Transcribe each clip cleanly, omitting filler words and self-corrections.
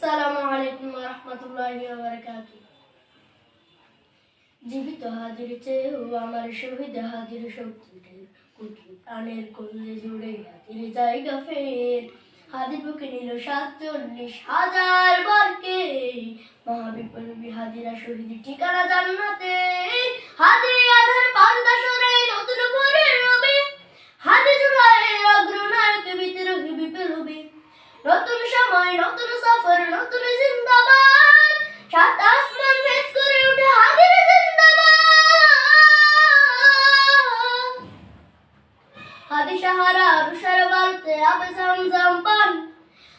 আসসালামু আলাইকুম ওয়া রাহমাতুল্লাহি ওয়া বারাকাতুহু। জীবিত হাজির চেয়েও আমার শহীদ হাজির শক্তির কুটি প্রাণের কল্লে জুড়ে হাজির জায়গা ফের হাদি বুকে নিল ৪৭,০০০ বরকে মহাবিপ্লবী হাজিরা শহীদ ঠিকানা জান্নাতে হাদি আধার পর্দা সরে নতুন ভোরের রবি হাদি জুড়ায় অগ্রনায়ক বিদ্রোহী বিপ্লবী নতুন সময় নতুন সফর নতুন জিন্দাবাদ সাত আসমান ভেদ করে উঠে হাদির জিন্দাবাদ হাদি সাহারা রুশার বালতে আবে জামজাম পান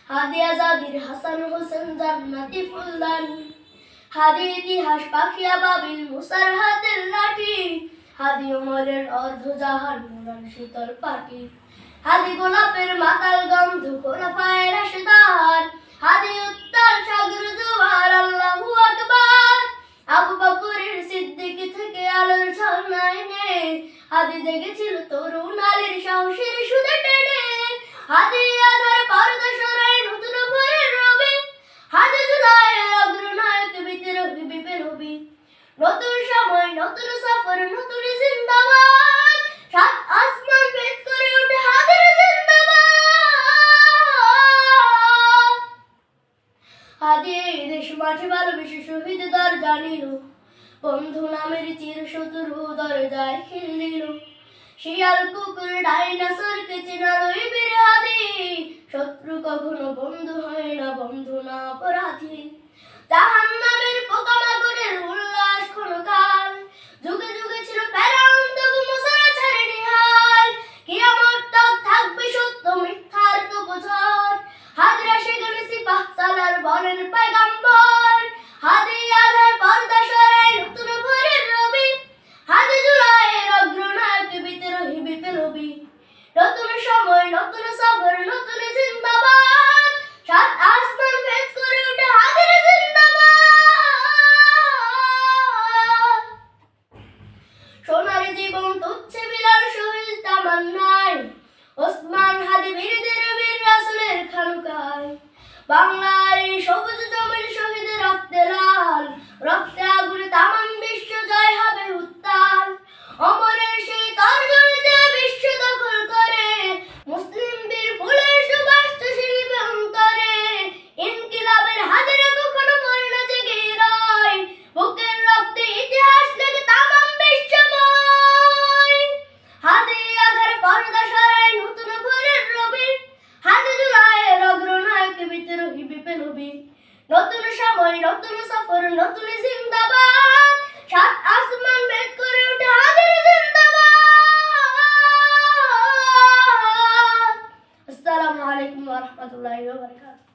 হাদি আজাদির হাসান হোসেন জান্নাতি ফুলদান হাদি ইতিহাস পাখিয়া বাবিল মুসার হাতের লাঠি হাদি ওমরের অর্ধজাহান নুরান শীতল পাটি হাদি গোলাপের মাতাল গন্ধ খোলাফায়ে রাশেদার হাদি উত্তাল সাগর জোয়ার আল্লাহু আকবার আবু বকরের সিদ্দিক থেকে আলোর ঝর্ণায় নে হাদি জেগেছিল তরুণ আলীর সাহসের সুদে টেনে হাদি আধার পর্দা সরায় নতুন ভোরের রবি হাদি জুলাইয়ের অগ্রনায়ক বিদ্রোহী বিপ্লবী নতুন সময় নতুন সফর নতুন জিন্দাবাদ সাত আসমান ভেদ করে উঠে হাদির জিন্দাবাদ হাদি দেশ মাঠে ভালোবেসে শহীদ দর জানিল বন্ধু নামের চির শত্রু দরজায় খিল দিল শিয়াল কুকুর ডাইনোসরকে চেনালোই বীর হাদি শত্রু কখনো বন্ধু হয় না বন্ধু না অপরাধী জাহান্নামের পোকামাকড়ের উল্লাস ক্ষণকাল যুগে যুগে ছিল ফেরাউন তবু মুসারা ছাড়েনি হাল কিয়ামত তক থাকবে সত্য মিথ্যার তোপঝড় হাদিরা সেখানে সিপাহ সালার বলেন পয়গম্বর হাদি আধার পর্দা সরায় নতুন ভোরের রবি হাদি জুলাইয়ের অগ্রনায়ক বিদ্রোহী বিপ্লবী নতুন সময় নতুন সফর নতুন জিন্দাবাদ সাত আসমান ভেদ করে উঠে হাদির জিন্দাবাদ সোনার জীবন তুচ্ছে বিলাল শহীদ তামান্নায় ওসমান হাদি বীরদের বীর রাসূলের খানুকায় বাংলার এই সবুজ জমির শহীদ রক্তে লাল রক্তে আগুনে তামাম বিশ্ব জয় হবে উত্তাল অমরের সেই তরজরিতে বিশ্ব দখল করে মুসলিম বীর ফুলের সুবাস শিরিবে অন্তরে ইনকিলাবের হাদিরা কখনো মরে না জেগে রয় বুকের রক্তে ইতিহাস লেগে তামাম বিশ্বময় হাদি আধার পর্দা সরায় নতুন ভোরের রবি হাদি জুলাইয়ের অগ্রনায়ক বিদ্রোহী বিপ্লবী নতুন সময় নতুন সফর নতুন জিন্দাবাদ সাত আসমান ভেদ করে উঠে হাদির জিন্দাবাদ। আসসালামু আলাইকুম ওয়া রাহমাতুল্লাহি ওয়া বারাকাতুহু।